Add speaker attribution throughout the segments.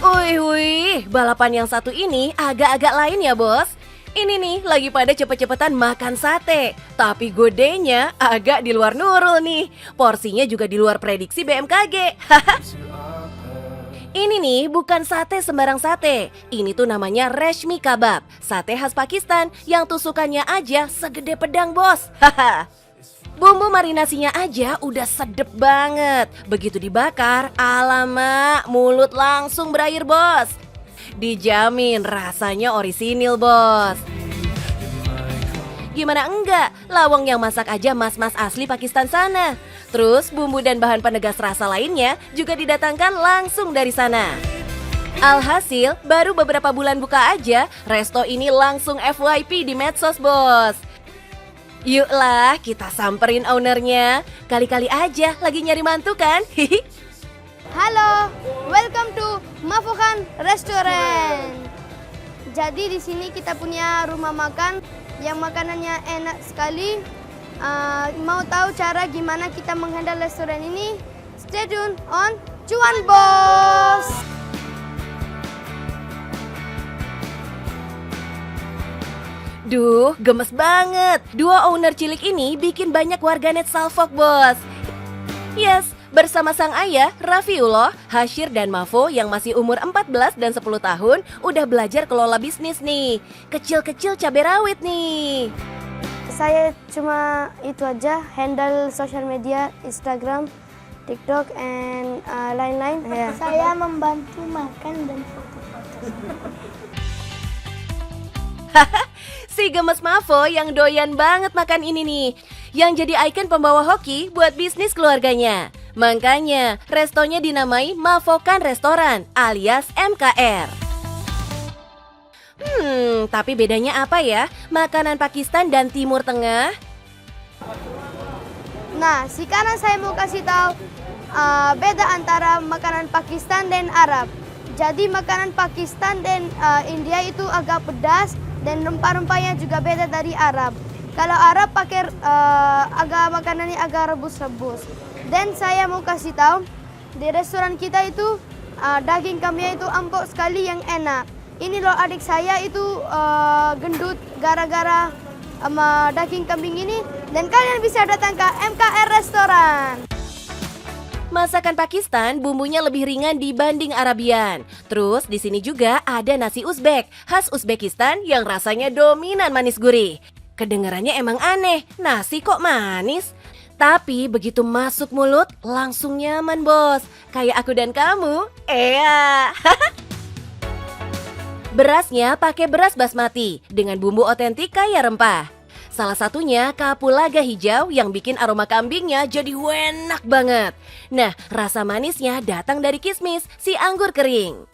Speaker 1: Wih, balapan yang satu ini agak-agak lain ya bos. Ini nih lagi pada cepet-cepetan makan sate, tapi godenya agak di luar Nurul nih. Porsinya juga di luar prediksi BMKG. Ini nih bukan sate sembarang sate. Ini tuh namanya reshmi kebab, sate khas Pakistan yang tusukannya aja segede pedang bos. Bumbu marinasinya aja udah sedep banget. Begitu dibakar, alamak, mulut langsung berair bos. Dijamin rasanya orisinil bos. Gimana enggak, lawang yang masak aja mas-mas asli Pakistan sana. Terus bumbu dan bahan penegas rasa lainnya juga didatangkan langsung dari sana. Alhasil, baru beberapa bulan buka aja, resto ini langsung FYP di medsos bos. Yuklah kita samperin ownernya. Kali-kali aja lagi nyari mantu kan?
Speaker 2: Halo, welcome to Mafokan Restaurant. Jadi di sini kita punya rumah makan yang makanannya enak sekali. Mau tahu cara gimana kita menghandle restoran ini? Stay tune on Cuan Bos.
Speaker 1: Duh, gemes banget. Dua owner cilik ini bikin banyak warganet salfok, bos. Yes, bersama sang ayah, Rafiullah, Hashir dan Mafo yang masih umur 14 dan 10 tahun udah belajar kelola bisnis nih. Kecil-kecil cabai rawit nih.
Speaker 2: Saya cuma itu aja, handle social media, Instagram, TikTok, and lain-lain.
Speaker 3: Saya membantu makan dan foto-foto.
Speaker 1: Si gemes Mafo yang doyan banget makan ini nih, yang jadi ikon pembawa hoki buat bisnis keluarganya. Makanya restonya dinamai Mafokan Restoran alias MKR. Tapi bedanya apa ya? Makanan Pakistan dan Timur Tengah?
Speaker 2: Nah, sekarang saya mau kasih tahu beda antara makanan Pakistan dan Arab. Jadi makanan Pakistan dan India itu agak pedas dan rempah-rempahnya juga beda dari Arab. Kalau Arab pakai makanannya agak rebus-rebus. Dan saya mau kasih tahu di restoran kita itu daging kambingnya itu empuk sekali yang enak. Ini loh adik saya itu gendut gara-gara sama daging kambing ini. Dan kalian bisa datang ke MKR Restoran.
Speaker 1: Masakan Pakistan bumbunya lebih ringan dibanding Arabian. Terus di sini juga ada nasi Uzbek, khas Uzbekistan yang rasanya dominan manis gurih. Kedengarannya emang aneh, nasi kok manis? Tapi begitu masuk mulut langsung nyaman bos. Kayak aku dan kamu. Berasnya pakai beras basmati dengan bumbu otentik kaya rempah. Salah satunya kapulaga hijau yang bikin aroma kambingnya jadi enak banget. Nah, rasa manisnya datang dari kismis, si anggur kering.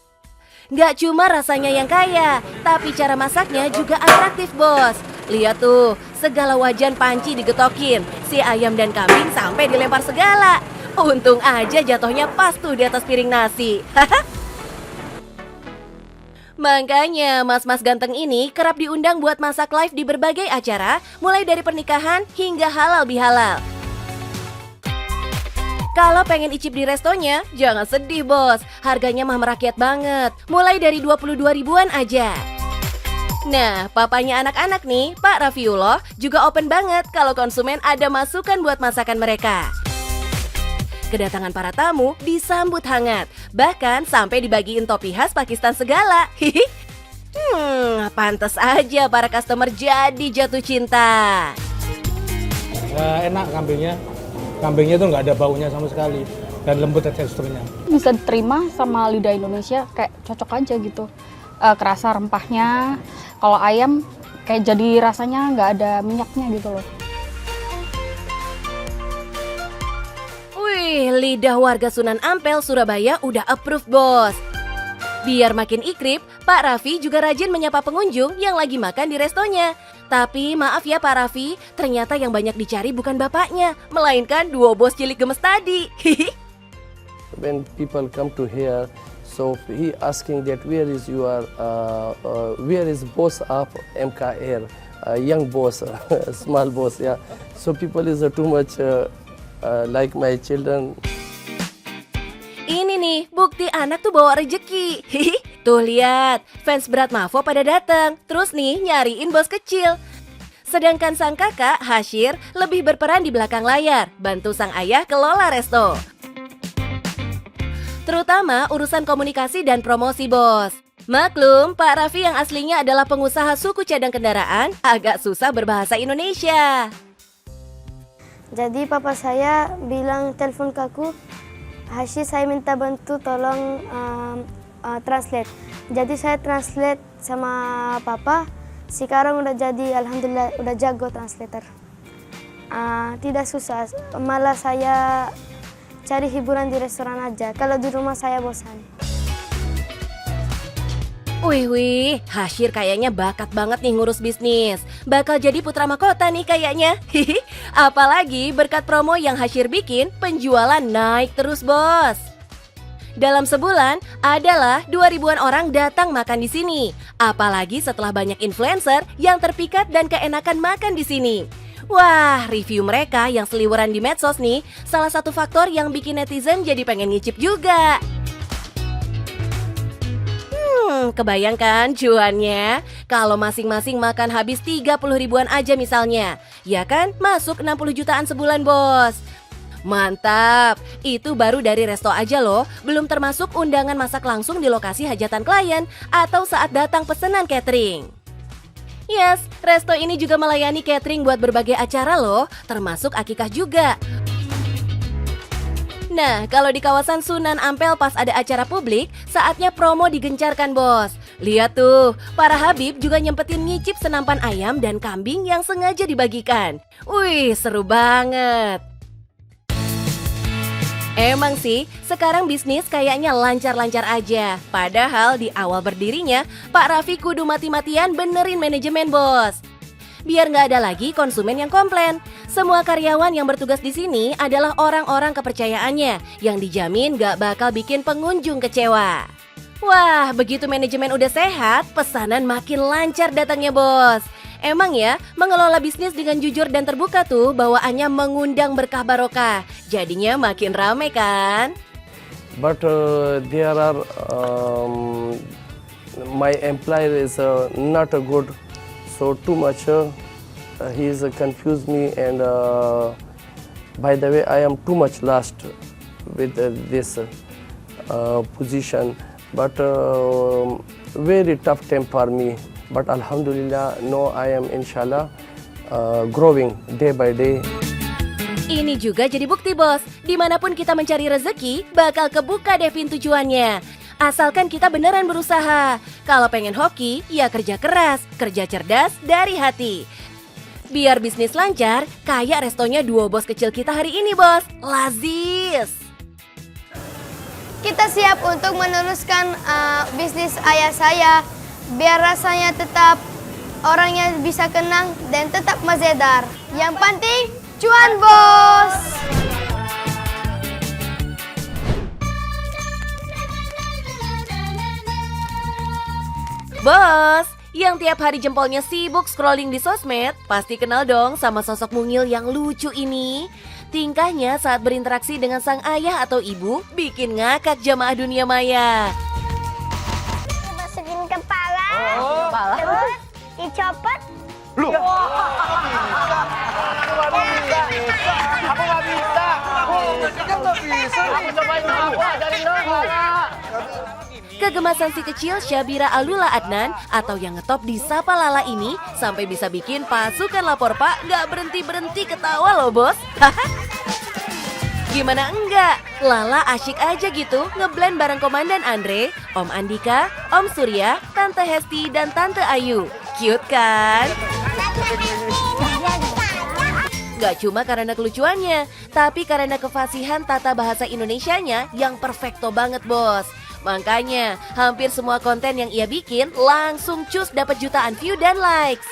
Speaker 1: Nggak cuma rasanya yang kaya, tapi cara masaknya juga atraktif bos. Lihat tuh, segala wajan panci digetokin, si ayam dan kambing sampai dilempar segala. Untung aja jatuhnya pas tuh di atas piring nasi. Makanya mas-mas ganteng ini kerap diundang buat masak live di berbagai acara, mulai dari pernikahan hingga halal bihalal. Kalau pengen icip di restonya, jangan sedih bos, harganya mah merakyat banget, mulai dari 22 ribuan aja. Nah, papanya anak-anak nih, Pak Rafiullah, juga open banget kalau konsumen ada masukan buat masakan mereka. Kedatangan para tamu disambut hangat, bahkan sampai dibagiin topi khas Pakistan segala. Pantas aja para customer jadi jatuh cinta.
Speaker 4: Ya, enak kambingnya. Kambingnya tuh nggak ada baunya sama sekali dan lembut teksturnya.
Speaker 5: Bisa diterima sama lidah Indonesia, kayak cocok aja gitu. Kerasa rempahnya. Kalau ayam kayak jadi rasanya nggak ada minyaknya gitu loh.
Speaker 1: Wih, lidah warga Sunan Ampel, Surabaya udah approve bos. Biar makin ikrip, Pak Raffi juga rajin menyapa pengunjung yang lagi makan di restonya. Tapi maaf ya Pak Raffi, ternyata yang banyak dicari bukan bapaknya, melainkan duo bos cilik gemes tadi.
Speaker 6: When people come to here, so he asking that where is boss of MKR, young boss, small boss, yeah. So people is too much like my children.
Speaker 1: Ini nih nih, bukti anak tuh bawa rejeki. Hihi, tuh lihat, fans berat Mavo pada datang. Terus nih nyariin bos kecil. Sedangkan sang kakak, Hashir, lebih berperan di belakang layar, bantu sang ayah kelola resto. Terutama urusan komunikasi dan promosi, bos. Maklum, Pak Raffi yang aslinya adalah pengusaha suku cadang kendaraan, agak susah berbahasa Indonesia.
Speaker 2: Jadi papa saya bilang telepon ke aku, Hashir saya minta bantu tolong translate. Jadi saya translate sama papa. Sekarang udah jadi, alhamdulillah udah jago translator. Tidak susah, malah saya cari hiburan di restoran aja. Kalau di rumah saya bosan.
Speaker 1: Wih, Hashir kayaknya bakat banget nih ngurus bisnis. Bakal jadi putra mahkota nih kayaknya. Hihi, apalagi berkat promo yang Hashir bikin, penjualan naik terus, bos. Dalam sebulan, adalah 2.000-an orang datang makan di sini. Apalagi setelah banyak influencer yang terpikat dan keenakan makan di sini. Wah, review mereka yang seliweran di medsos nih, salah satu faktor yang bikin netizen jadi pengen ngicip juga. Kebayangkan cuannya kalau masing-masing makan habis 30 ribuan aja misalnya. Ya kan, masuk 60 jutaan sebulan, bos. Mantap, itu baru dari resto aja loh, belum termasuk undangan masak langsung di lokasi hajatan klien atau saat datang pesanan catering. Yes, resto ini juga melayani catering buat berbagai acara loh, termasuk akikah juga. Nah, kalau di kawasan Sunan Ampel pas ada acara publik, saatnya promo digencarkan, bos. Lihat tuh, para Habib juga nyempetin nyicip senampan ayam dan kambing yang sengaja dibagikan. Wih, seru banget. Emang sih, sekarang bisnis kayaknya lancar-lancar aja. Padahal di awal berdirinya, Pak Raffi kudu mati-matian benerin manajemen, bos. Biar nggak ada lagi konsumen yang komplain. Semua karyawan yang bertugas di sini adalah orang-orang kepercayaannya yang dijamin nggak bakal bikin pengunjung kecewa. Wah, begitu manajemen udah sehat, pesanan makin lancar datangnya, bos. Emang ya, mengelola bisnis dengan jujur dan terbuka tuh bawaannya mengundang berkah barokah. Jadinya makin rame kan?
Speaker 6: But there are my employer is not a good, so too much. He's confused me, and by the way, I am too much lost with this position. But very tough time for me. But alhamdulillah, no, I am inshallah growing day by day.
Speaker 1: Ini juga jadi bukti, bos. Dimanapun kita mencari rezeki, bakal kebuka deh pintu cuannya. Asalkan kita beneran berusaha. Kalau pengen hoki, ya kerja keras, kerja cerdas dari hati. Biar bisnis lancar, kayak restonya duo bos kecil kita hari ini, bos. Lazis.
Speaker 2: Kita siap untuk meneruskan bisnis ayah saya. Biar rasanya tetap orangnya bisa kenang dan tetap mazedar. Yang penting, cuan, bos!
Speaker 1: Bos, yang tiap hari jempolnya sibuk scrolling di sosmed, pasti kenal dong sama sosok mungil yang lucu ini. Tingkahnya saat berinteraksi dengan sang ayah atau ibu bikin ngakak jamaah dunia maya.
Speaker 3: Masukin kepala, terus dicopot.
Speaker 1: Kegemasan si kecil Syabira Alula Adnan atau yang ngetop di Sapa Lala ini sampai bisa bikin pasukan lapor Pak gak berhenti-berhenti ketawa loh, bos. Gimana enggak? Lala asyik aja gitu ngeblend bareng Komandan Andre, Om Andika, Om Surya, Tante Hesti, dan Tante Ayu. Cute kan? Gak cuma karena kelucuannya, tapi karena kefasihan tata bahasa Indonesianya yang perfecto banget, bos. Makanya, hampir semua konten yang ia bikin langsung cus dapat jutaan view dan likes.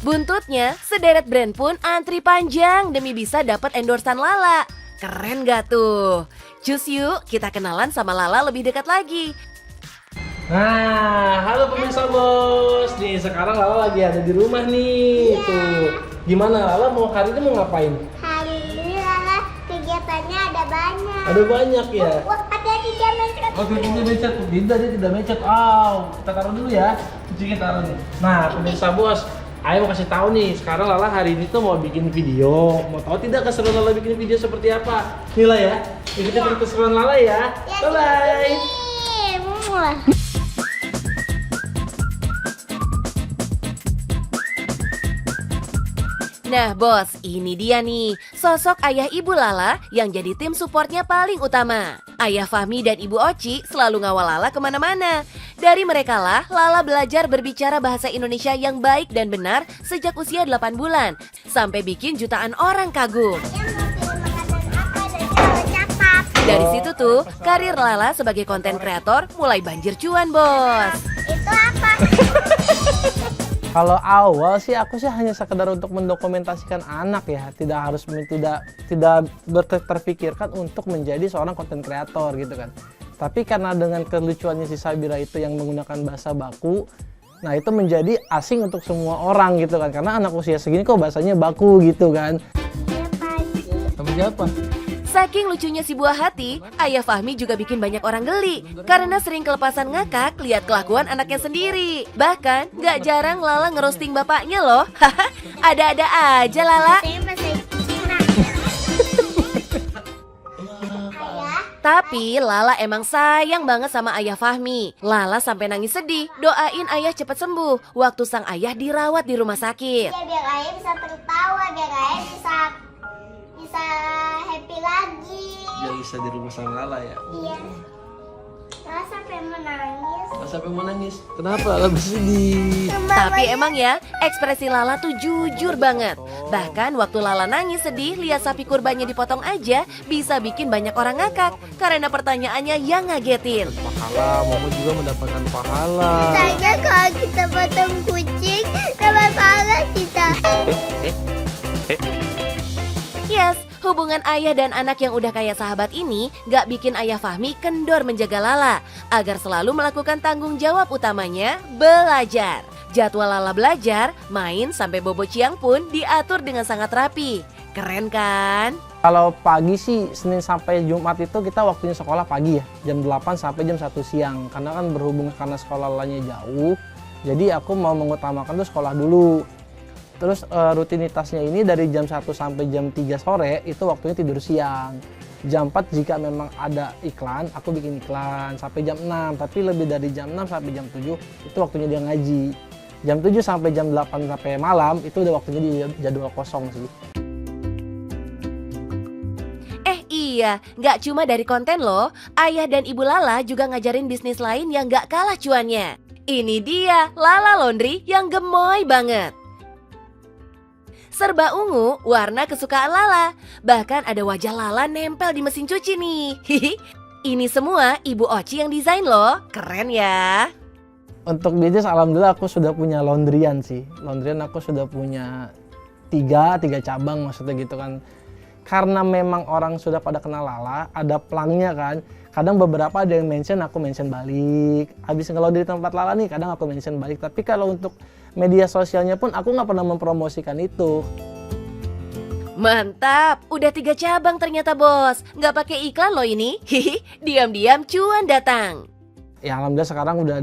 Speaker 1: Buntutnya, sederet brand pun antri panjang demi bisa dapat endorsan Lala. Keren gak tuh? Cus yuk, kita kenalan sama Lala lebih dekat lagi.
Speaker 7: Nah, halo pemirsa bos. Nih, sekarang Lala lagi ada di rumah nih. Tuh, gimana Lala hari ini mau ngapain?
Speaker 3: Hari ini Lala kegiatannya ada banyak.
Speaker 7: Ada banyak ya.
Speaker 3: Wah, hati-hati dia mencret.
Speaker 7: Oh, dia mencet. Tidak, dia tidak mencet. Oh, kita taruh dulu ya. Cuci kita taruh nih. Nah, pemirsa bos, Ayah mau kasih tahu nih. Sekarang Lala hari ini tuh mau bikin video. Mau tahu tidak keseruan Lala bikin video seperti apa? Nila ya. Ikutin terus keseruan Lala ya. Bye bye.
Speaker 3: Muah.
Speaker 1: Nah bos, ini dia nih, sosok ayah ibu Lala yang jadi tim supportnya paling utama. Ayah Fahmi dan ibu Oci selalu ngawal Lala kemana-mana. Dari merekalah, Lala belajar berbicara bahasa Indonesia yang baik dan benar sejak usia 8 bulan. Sampai bikin jutaan orang kagum. Dari situ tuh, karir Lala sebagai konten kreator mulai banjir cuan bos.
Speaker 3: Itu apa?
Speaker 6: Kalau awal sih aku sih hanya sekedar untuk mendokumentasikan anak ya, tidak harus terpikirkan untuk menjadi seorang konten kreator gitu kan. Tapi karena dengan kelucuannya si Sabira itu yang menggunakan bahasa baku, nah itu menjadi asing untuk semua orang gitu kan. Karena anak usia segini kok bahasanya baku gitu kan. Sama siapa?
Speaker 1: Saking lucunya si buah hati, ayah Fahmi juga bikin banyak orang geli karena sering kelepasan ngakak lihat kelakuan anaknya sendiri. Bahkan gak jarang Lala ngerosting bapaknya loh. Haha, ada-ada aja Lala. Tapi Lala emang sayang banget sama ayah Fahmi. Lala sampai nangis sedih, doain ayah cepat sembuh waktu sang ayah dirawat di rumah sakit.
Speaker 3: Ya biar ayah bisa tertawa, biar ayah bisa happy lagi.
Speaker 7: Dia bisa di rumah sama Lala ya.
Speaker 3: Iya. Lala sampai menangis.
Speaker 7: Sampai mau nangis. Kenapa? Lala bersedih.
Speaker 1: Tapi emang ya, ekspresi Lala tuh jujur banget. Bahkan waktu Lala nangis sedih, lihat sapi kurbannya dipotong aja, bisa bikin banyak orang ngakak karena pertanyaannya yang ngagetin.
Speaker 7: Pahala, Mama juga mendapatkan pahala.
Speaker 3: Saya kalau kita potong kucing, dapat pahala kita.
Speaker 1: Yes, hubungan ayah dan anak yang udah kayak sahabat ini gak bikin ayah Fahmi kendor menjaga Lala agar selalu melakukan tanggung jawab utamanya, belajar. Jadwal Lala belajar, main sampai bobo ciang pun diatur dengan sangat rapi. Keren kan?
Speaker 6: Kalau pagi sih Senin sampai Jumat itu kita waktunya sekolah pagi ya, jam 8 sampai jam 1 siang. Karena kan berhubung karena sekolah Lalanya jauh, jadi aku mau mengutamakan tuh sekolah dulu. Terus rutinitasnya ini dari jam 1 sampai jam 3 sore itu waktunya tidur siang. Jam 4 jika memang ada iklan, aku bikin iklan sampai jam 6. Tapi lebih dari jam 6 sampai jam 7 itu waktunya dia ngaji. Jam 7 sampai jam 8 sampai malam itu udah waktunya dia jadwal kosong sih.
Speaker 1: Iya, nggak cuma dari konten loh, ayah dan ibu Lala juga ngajarin bisnis lain yang nggak kalah cuannya. Ini dia, Lala Laundry yang gemoy banget. Serba ungu, warna kesukaan Lala. Bahkan ada wajah Lala nempel di mesin cuci nih. Hihi. Ini semua Ibu Oci yang desain loh. Keren ya.
Speaker 6: Untuk bisnis alhamdulillah aku sudah punya laundryan sih. Laundryan aku sudah punya tiga cabang maksudnya gitu kan. Karena memang orang sudah pada kenal Lala, ada pelangnya kan. Kadang beberapa ada yang mention, aku mention balik. Habis nge-laundry tempat Lala nih, kadang aku mention balik. Tapi kalau untuk media sosialnya pun aku nggak pernah mempromosikan itu.
Speaker 1: Mantap, udah 3 cabang ternyata bos. Nggak pakai iklan loh ini. Hihi, diam-diam cuan datang.
Speaker 6: Ya alhamdulillah sekarang udah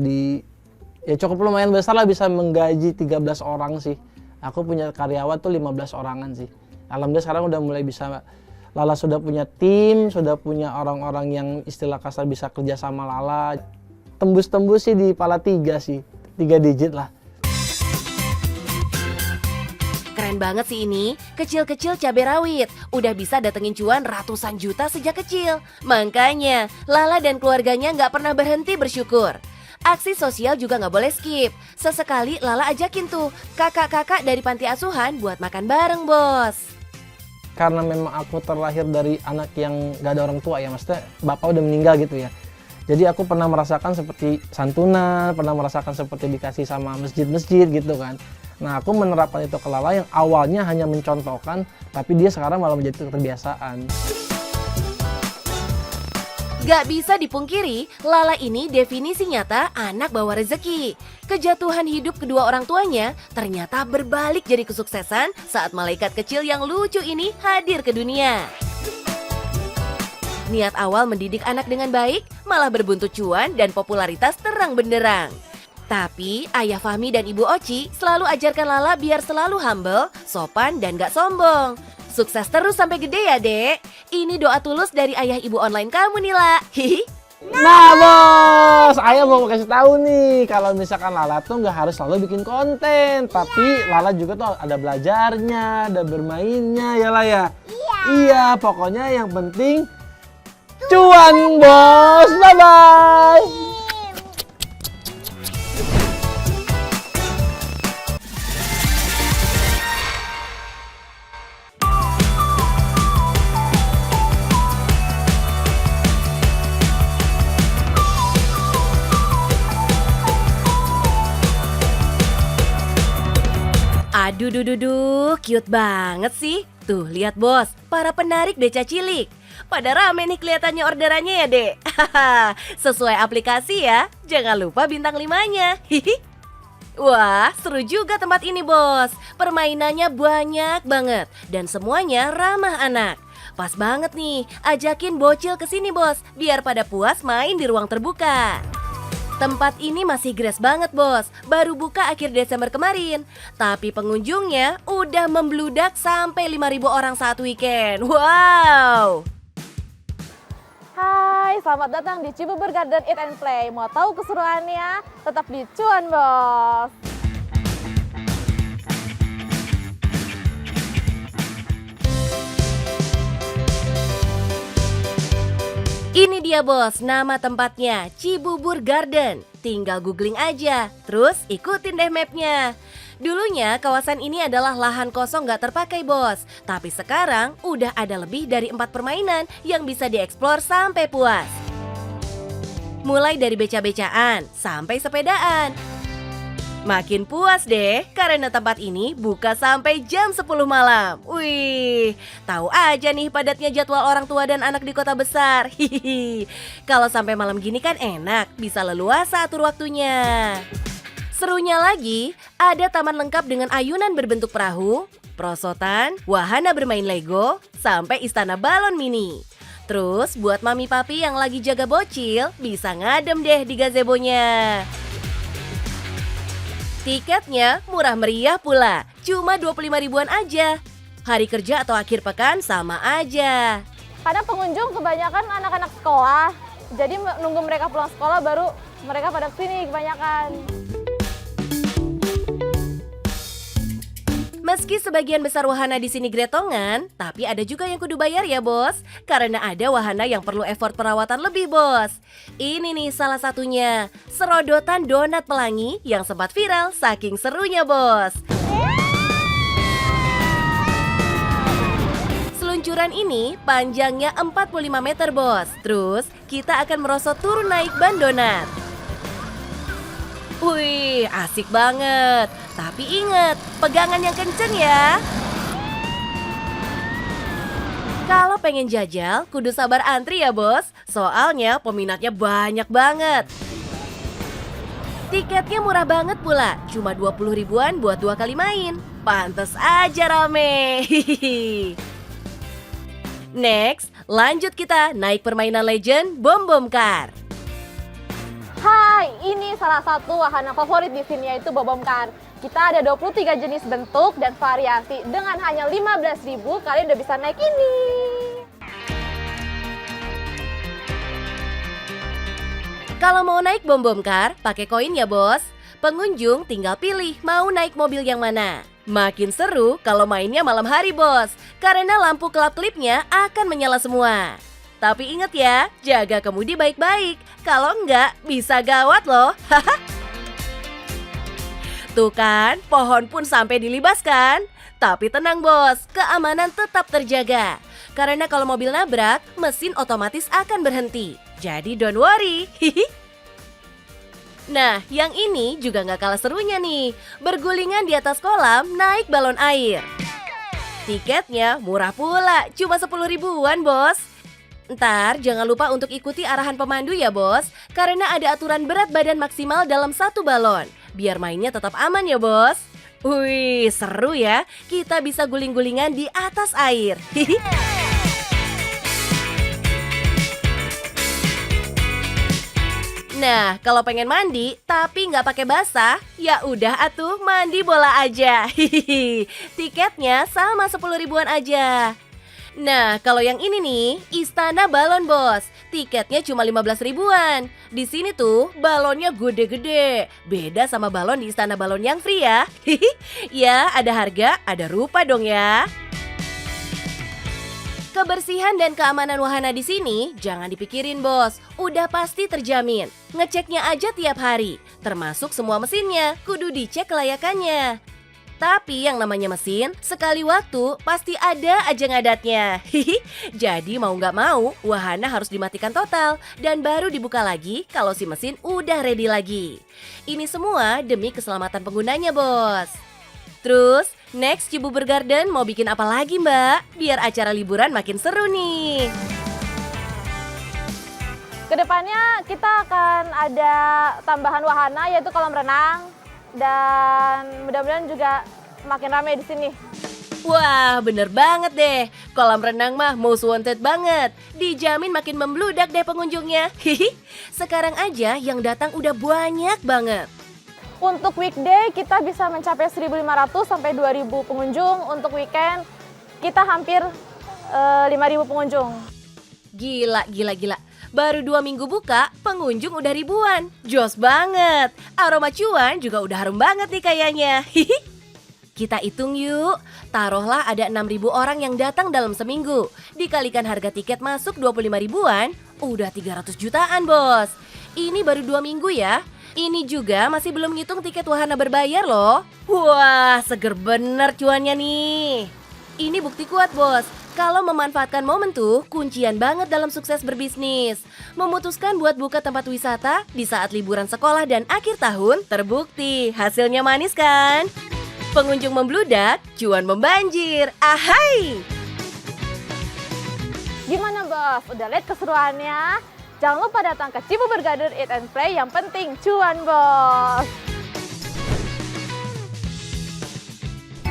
Speaker 6: ya cukup lumayan besar lah, bisa menggaji 13 orang sih. Aku punya karyawan tuh 15 orangan sih. Alhamdulillah sekarang udah mulai bisa, Lala sudah punya tim, sudah punya orang-orang yang istilah kasar bisa kerja sama Lala. Tembus-tembus sih di pala 3 sih, 3 digit lah.
Speaker 1: Keren banget sih ini, kecil-kecil cabai rawit. Udah bisa datengin cuan ratusan juta sejak kecil. Makanya, Lala dan keluarganya nggak pernah berhenti bersyukur. Aksi sosial juga nggak boleh skip. Sesekali Lala ajakin tuh kakak-kakak dari panti asuhan buat makan bareng bos.
Speaker 6: Karena memang aku terlahir dari anak yang gak ada orang tua ya, maksudnya bapak udah meninggal gitu ya. Jadi aku pernah merasakan seperti santunan, pernah merasakan seperti dikasih sama masjid-masjid gitu kan. Nah aku menerapkan itu ke Lala yang awalnya hanya mencontohkan, tapi dia sekarang malah menjadi kebiasaan.
Speaker 1: Gak bisa dipungkiri, Lala ini definisi nyata anak bawa rezeki. Kejatuhan hidup kedua orang tuanya ternyata berbalik jadi kesuksesan saat malaikat kecil yang lucu ini hadir ke dunia. Niat awal mendidik anak dengan baik malah berbuntut cuan dan popularitas terang benderang. Tapi ayah Fahmi dan ibu Oci selalu ajarkan Lala biar selalu humble, sopan, dan gak sombong. Sukses terus sampai gede ya, Dek. Ini doa tulus dari ayah ibu online kamu nih, La. Hihi.
Speaker 7: Nah bos, Ayah mau kasih tahu nih, kalau misalkan Lala tuh nggak harus selalu bikin konten, tapi Lala juga tuh ada belajarnya, ada bermainnya ya lah ya. Iya, pokoknya yang penting cuan bos, bye bye.
Speaker 1: Aduh, cute banget sih. Tuh, lihat bos, para penarik beca cilik. Pada rame nih kelihatannya orderannya ya, Dek. Sesuai aplikasi ya, jangan lupa bintang 5-nya. Hihi. Wah, seru juga tempat ini, bos. Permainannya banyak banget dan semuanya ramah anak. Pas banget nih, ajakin bocil ke sini, bos, biar pada puas main di ruang terbuka. Tempat ini masih grass banget, bos. Baru buka akhir Desember kemarin. Tapi pengunjungnya udah membludak sampai 5.000 orang saat weekend. Wow!
Speaker 8: Hai, selamat datang di Cibubur Garden Eat and Play. Mau tahu keseruannya? Tetap di Cuan, Bos.
Speaker 1: Ini dia bos, nama tempatnya Cibubur Garden. Tinggal googling aja, terus ikutin deh mapnya. Dulunya kawasan ini adalah lahan kosong gak terpakai bos. Tapi sekarang udah ada lebih dari 4 permainan yang bisa dieksplor sampai puas. Mulai dari beca-becaan sampai sepedaan. Makin puas deh karena tempat ini buka sampai jam 10 malam. Wih, tahu aja nih padatnya jadwal orang tua dan anak di kota besar. Hihihi. Kalau sampai malam gini kan enak, bisa leluasa atur waktunya. Serunya lagi, ada taman lengkap dengan ayunan berbentuk perahu, perosotan, wahana bermain Lego, sampai istana balon mini. Terus buat mami papi yang lagi jaga bocil, bisa ngadem deh di gazebonya. Tiketnya murah meriah pula, cuma 25 ribuan aja. Hari kerja atau akhir pekan sama aja.
Speaker 8: Karena pengunjung kebanyakan anak-anak sekolah, jadi nunggu mereka pulang sekolah baru mereka pada kesini kebanyakan.
Speaker 1: Meski sebagian besar wahana di sini gretongan, tapi ada juga yang kudu bayar ya bos. Karena ada wahana yang perlu effort perawatan lebih bos. Ini nih salah satunya, serodotan donat pelangi yang sempat viral saking serunya bos. Seluncuran ini panjangnya 45 meter bos. Terus kita akan merosot turun naik ban donat. Wih, asik banget. Tapi inget, pegangan yang kenceng ya. Kalau pengen jajal, kudu sabar antri ya bos. Soalnya peminatnya banyak banget. Tiketnya murah banget pula, cuma 20 ribuan buat 2 kali main. Pantes aja rame. Next, lanjut kita naik permainan legend Bom Bom Car.
Speaker 8: Hai, ini salah satu wahana favorit di sini yaitu Bom Bom Car. Kita ada 23 jenis bentuk dan variasi. Dengan hanya 15.000 kalian udah bisa naik ini.
Speaker 1: Kalau mau naik Bom Bom Car, pakai koin ya bos. Pengunjung tinggal pilih mau naik mobil yang mana. Makin seru kalau mainnya malam hari bos, karena lampu kelap-kelipnya akan menyala semua. Tapi ingat ya, jaga kemudi baik-baik. Kalau enggak, bisa gawat loh. Tuh kan, pohon pun sampai dilibaskan. Tapi tenang bos, keamanan tetap terjaga. Karena kalau mobil nabrak, mesin otomatis akan berhenti. Jadi don't worry. Nah, yang ini juga nggak kalah serunya nih. Bergulingan di atas kolam, naik balon air. Tiketnya murah pula, cuma 10 ribuan bos. Ntar jangan lupa untuk ikuti arahan pemandu ya bos. Karena ada aturan berat badan maksimal dalam satu balon. Biar mainnya tetap aman ya bos. Wih, seru ya. Kita bisa guling-gulingan di atas air. Nah, kalau pengen mandi tapi nggak pakai basah, ya udah atuh mandi bola aja. Hihihi. Tiketnya sama 10 ribuan aja. Nah, kalau yang ini nih, Istana Balon Bos. Tiketnya cuma 15 ribuan. Di sini tuh balonnya gede-gede. Beda sama balon di Istana Balon yang free ya. Hihi. Ya, ada harga, ada rupa dong ya. Kebersihan dan keamanan wahana di sini jangan dipikirin bos, udah pasti terjamin. Ngeceknya aja tiap hari, termasuk semua mesinnya, kudu dicek kelayakannya. Tapi yang namanya mesin, sekali waktu pasti ada aja ngadatnya. Hihi. Jadi mau nggak mau, wahana harus dimatikan total dan baru dibuka lagi kalau si mesin udah ready lagi. Ini semua demi keselamatan penggunanya bos. Terus, next Cibubur Garden mau bikin apa lagi mbak? Biar acara liburan makin seru nih.
Speaker 8: Kedepannya kita akan ada tambahan wahana yaitu kolam renang dan mudah-mudahan juga makin ramai di sini.
Speaker 1: Wah, bener banget deh. Kolam renang mah most wanted banget. Dijamin makin membludak deh pengunjungnya. Hihi. Sekarang aja yang datang udah banyak banget.
Speaker 8: Untuk weekday kita bisa mencapai 1.500 sampai 2.000 pengunjung. Untuk weekend kita hampir 5.000 pengunjung.
Speaker 1: Gila. Baru 2 minggu buka, pengunjung udah ribuan. Jos banget. Aroma cuan juga udah harum banget nih kayaknya. Hihi. Kita hitung yuk. Taruhlah ada 6.000 orang yang datang dalam seminggu. Dikalikan harga tiket masuk 25 ribuan, udah 300 jutaan bos. Ini baru 2 minggu ya. Ini juga masih belum ngitung tiket wahana berbayar loh. Wah, seger bener cuannya nih. Ini bukti kuat bos. Kalau memanfaatkan momen tuh kuncian banget dalam sukses berbisnis. Memutuskan buat buka tempat wisata di saat liburan sekolah dan akhir tahun terbukti. Hasilnya manis kan? Pengunjung membludak, cuan membanjir. Ahai!
Speaker 8: Gimana bos? Udah lihat keseruannya? Jangan lupa datang ke Cibubur Garden Eat and Play, yang penting cuan bos.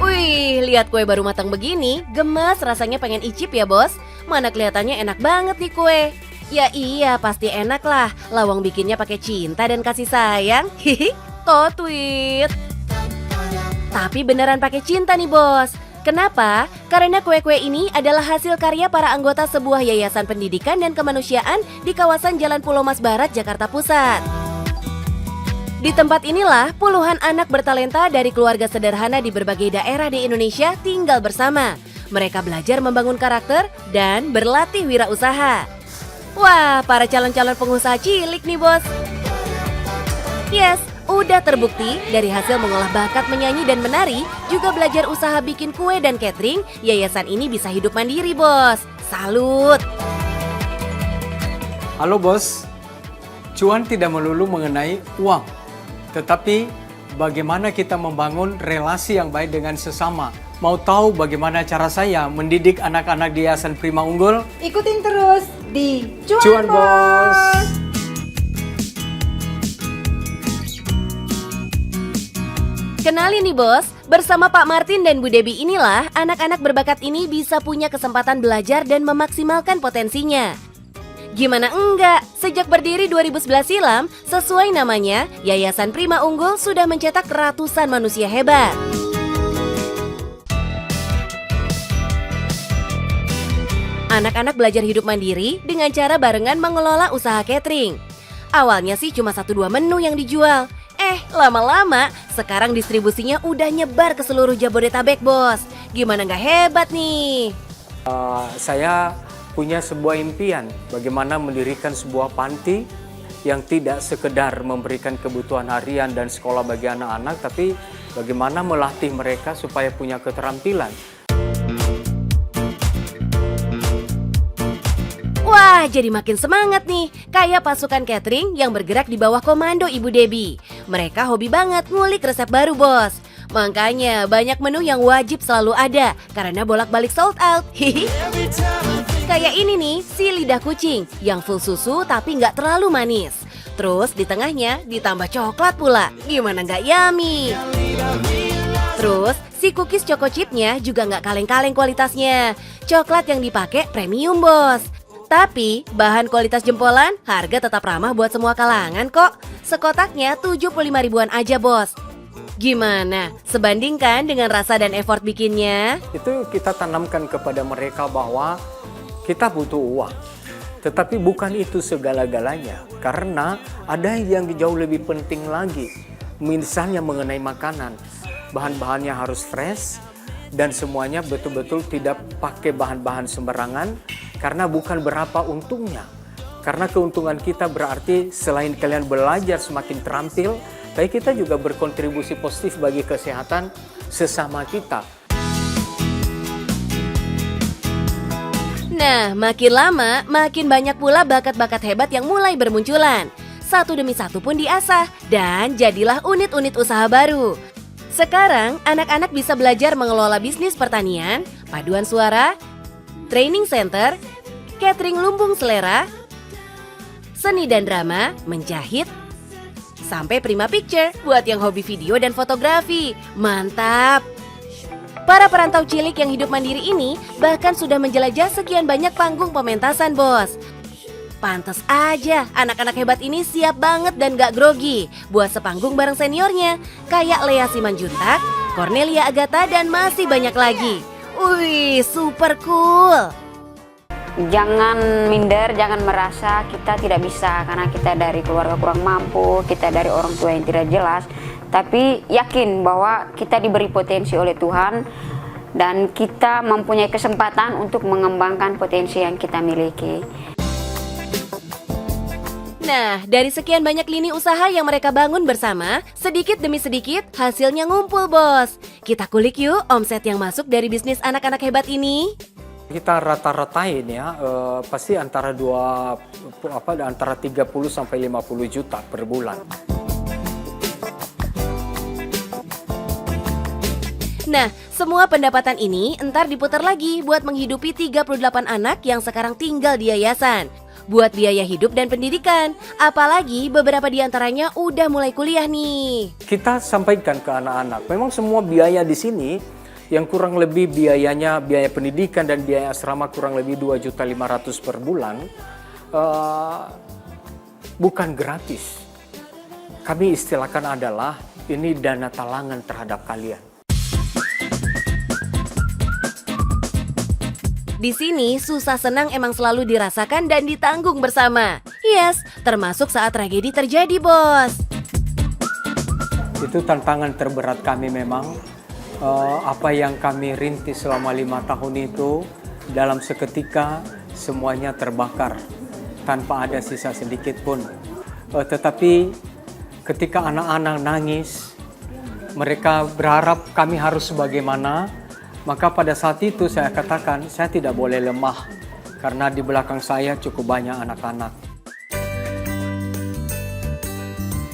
Speaker 1: Wih, lihat kue baru matang begini, gemas rasanya pengen icip ya bos. Mana kelihatannya enak banget nih kue. Ya iya, pasti enak lah. Lawang bikinnya pakai cinta dan kasih sayang. Hihi, tweet. Tapi beneran pakai cinta nih bos. Kenapa? Karena kue-kue ini adalah hasil karya para anggota sebuah yayasan pendidikan dan kemanusiaan di kawasan Jalan Pulau Mas Barat, Jakarta Pusat. Di tempat inilah puluhan anak bertalenta dari keluarga sederhana di berbagai daerah di Indonesia tinggal bersama. Mereka belajar membangun karakter dan berlatih wirausaha. Wah, para calon-calon pengusaha cilik nih bos. Yes, udah terbukti dari hasil mengolah bakat menyanyi dan menari, juga belajar usaha bikin kue dan catering, yayasan ini bisa hidup mandiri bos. Salut!
Speaker 9: Halo bos, cuan tidak melulu mengenai uang, tetapi bagaimana kita membangun relasi yang baik dengan sesama. Mau tahu bagaimana cara saya mendidik anak-anak di Yayasan Prima Unggul?
Speaker 10: Ikutin terus di
Speaker 9: Cuan Bos!
Speaker 1: Kenalin nih bos, bersama Pak Martin dan Bu Debi inilah anak-anak berbakat ini bisa punya kesempatan belajar dan memaksimalkan potensinya. Gimana enggak, sejak berdiri 2011 silam, sesuai namanya, Yayasan Prima Unggul sudah mencetak ratusan manusia hebat. Anak-anak belajar hidup mandiri dengan cara barengan mengelola usaha catering. Awalnya sih cuma 1-2 menu yang dijual. Lama-lama sekarang distribusinya udah nyebar ke seluruh Jabodetabek bos. Gimana nggak hebat nih?
Speaker 9: Saya punya sebuah impian bagaimana mendirikan sebuah panti yang tidak sekedar memberikan kebutuhan harian dan sekolah bagi anak-anak, tapi bagaimana melatih mereka supaya punya keterampilan.
Speaker 1: Wah, jadi makin semangat nih, kayak pasukan catering yang bergerak di bawah komando Ibu Debi. Mereka hobi banget ngulik resep baru bos. Makanya banyak menu yang wajib selalu ada, karena bolak-balik sold out. Kayak ini nih, si lidah kucing, yang full susu tapi nggak terlalu manis. Terus di tengahnya ditambah coklat pula, gimana nggak yummy? Terus si cookies choco chipnya juga nggak kaleng-kaleng kualitasnya. Coklat yang dipakai premium bos. Tapi bahan kualitas jempolan, harga tetap ramah buat semua kalangan kok. Sekotaknya 75 ribuan aja bos. Gimana? Sebandingkan dengan rasa dan effort bikinnya?
Speaker 9: Itu kita tanamkan kepada mereka bahwa kita butuh uang. Tetapi bukan itu segala-galanya. Karena ada yang jauh lebih penting lagi. Misalnya mengenai makanan. Bahan-bahannya harus fresh. Dan semuanya betul-betul tidak pakai bahan-bahan sembarangan. Karena bukan berapa untungnya. Karena keuntungan kita berarti selain kalian belajar semakin terampil, tapi kita juga berkontribusi positif bagi kesehatan sesama kita.
Speaker 1: Nah, makin lama, makin banyak pula bakat-bakat hebat yang mulai bermunculan. Satu demi satu pun diasah, dan jadilah unit-unit usaha baru. Sekarang, anak-anak bisa belajar mengelola bisnis pertanian, paduan suara, training center, catering lumbung selera, seni dan drama, menjahit, sampai prima picture buat yang hobi video dan fotografi. Mantap! Para perantau cilik yang hidup mandiri ini bahkan sudah menjelajah sekian banyak panggung pementasan, bos. Pantes aja anak-anak hebat ini siap banget dan gak grogi buat sepanggung bareng seniornya, kayak Lea Simanjuntak, Cornelia Agatha, dan masih banyak lagi. Wih, super cool!
Speaker 11: Jangan minder, jangan merasa kita tidak bisa karena kita dari keluarga kurang mampu, kita dari orang tua yang tidak jelas. Tapi yakin bahwa kita diberi potensi oleh Tuhan dan kita mempunyai kesempatan untuk mengembangkan potensi yang kita miliki.
Speaker 1: Nah, dari sekian banyak lini usaha yang mereka bangun bersama, sedikit demi sedikit hasilnya ngumpul, bos. Kita kulik yuk omset yang masuk dari bisnis anak-anak hebat ini.
Speaker 9: Kita rata-ratain ya, pasti antara 30 sampai 50 juta per bulan.
Speaker 1: Nah, semua pendapatan ini entar diputar lagi buat menghidupi 38 anak yang sekarang tinggal di yayasan. Buat biaya hidup dan pendidikan, apalagi beberapa di antaranya udah mulai kuliah nih.
Speaker 9: Kita sampaikan ke anak-anak, memang semua biaya di sini yang kurang lebih biayanya, biaya pendidikan dan biaya asrama kurang lebih 2.500.000 per bulan, bukan gratis. Kami istilahkan adalah ini dana talangan terhadap kalian.
Speaker 1: Di sini susah senang emang selalu dirasakan dan ditanggung bersama. Yes, termasuk saat tragedi terjadi, bos.
Speaker 9: Itu tantangan terberat kami memang. Apa yang kami rintis selama 5 tahun itu dalam seketika semuanya terbakar tanpa ada sisa sedikit pun. Tetapi ketika anak-anak nangis, mereka berharap kami harus bagaimana. Maka pada saat itu saya katakan saya tidak boleh lemah karena di belakang saya cukup banyak anak-anak.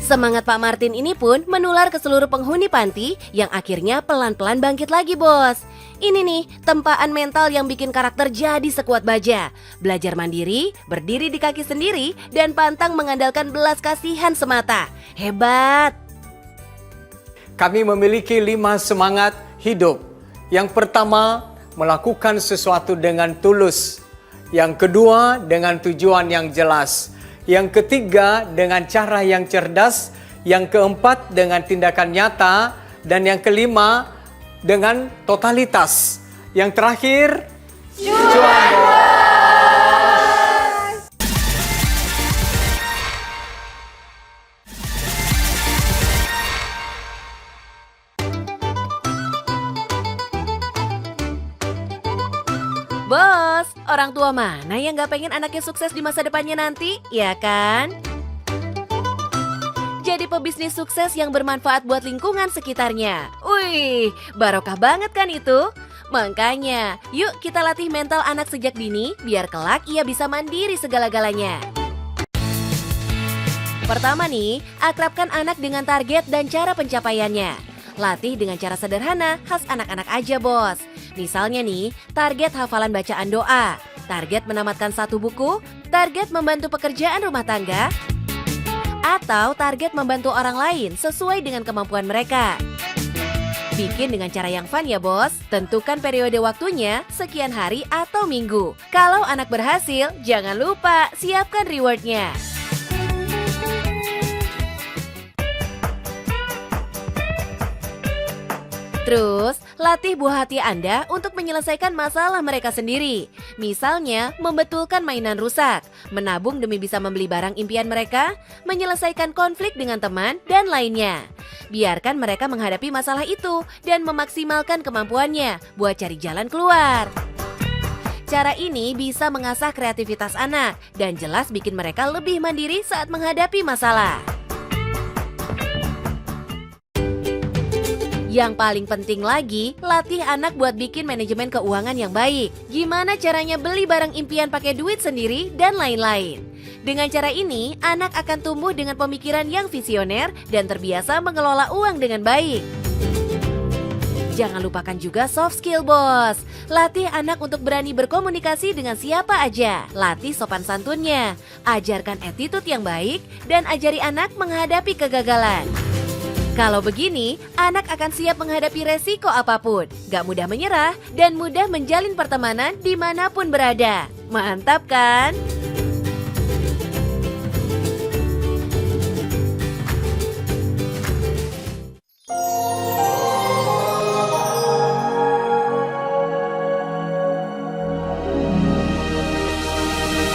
Speaker 1: Semangat Pak Martin ini pun menular ke seluruh penghuni panti yang akhirnya pelan-pelan bangkit lagi, bos. Ini nih, tempaan mental yang bikin karakter jadi sekuat baja. Belajar mandiri, berdiri di kaki sendiri, dan pantang mengandalkan belas kasihan semata. Hebat!
Speaker 9: Kami memiliki 5 semangat hidup. Yang pertama, melakukan sesuatu dengan tulus. Yang kedua, dengan tujuan yang jelas. Yang ketiga, dengan cara yang cerdas. Yang keempat, dengan tindakan nyata. Dan yang kelima, dengan totalitas. Yang terakhir, cuan.
Speaker 1: Bos, orang tua mana yang gak pengen anaknya sukses di masa depannya nanti, ya kan? Jadi pebisnis sukses yang bermanfaat buat lingkungan sekitarnya. Wih, barokah banget kan itu? Makanya, yuk kita latih mental anak sejak dini, biar kelak ia bisa mandiri segala-galanya. Pertama nih, akrabkan anak dengan target dan cara pencapaiannya. Latih dengan cara sederhana, khas anak-anak aja, bos. Misalnya nih, target hafalan bacaan doa, target menamatkan 1 buku, target membantu pekerjaan rumah tangga, atau target membantu orang lain sesuai dengan kemampuan mereka. Bikin dengan cara yang fun ya bos. Tentukan periode waktunya, sekian hari atau minggu. Kalau anak berhasil, jangan lupa siapkan rewardnya. Terus, latih buah hati Anda untuk menyelesaikan masalah mereka sendiri. Misalnya, membetulkan mainan rusak, menabung demi bisa membeli barang impian mereka, menyelesaikan konflik dengan teman, dan lainnya. Biarkan mereka menghadapi masalah itu dan memaksimalkan kemampuannya buat cari jalan keluar. Cara ini bisa mengasah kreativitas anak dan jelas bikin mereka lebih mandiri saat menghadapi masalah. Yang paling penting lagi, latih anak buat bikin manajemen keuangan yang baik. Gimana caranya beli barang impian pakai duit sendiri dan lain-lain. Dengan cara ini, anak akan tumbuh dengan pemikiran yang visioner dan terbiasa mengelola uang dengan baik. Jangan lupakan juga soft skill bos. Latih anak untuk berani berkomunikasi dengan siapa aja. Latih sopan santunnya. Ajarkan attitude yang baik dan ajari anak menghadapi kegagalan. Kalau begini, anak akan siap menghadapi resiko apapun, gak mudah menyerah, dan mudah menjalin pertemanan dimanapun berada. Mantap kan?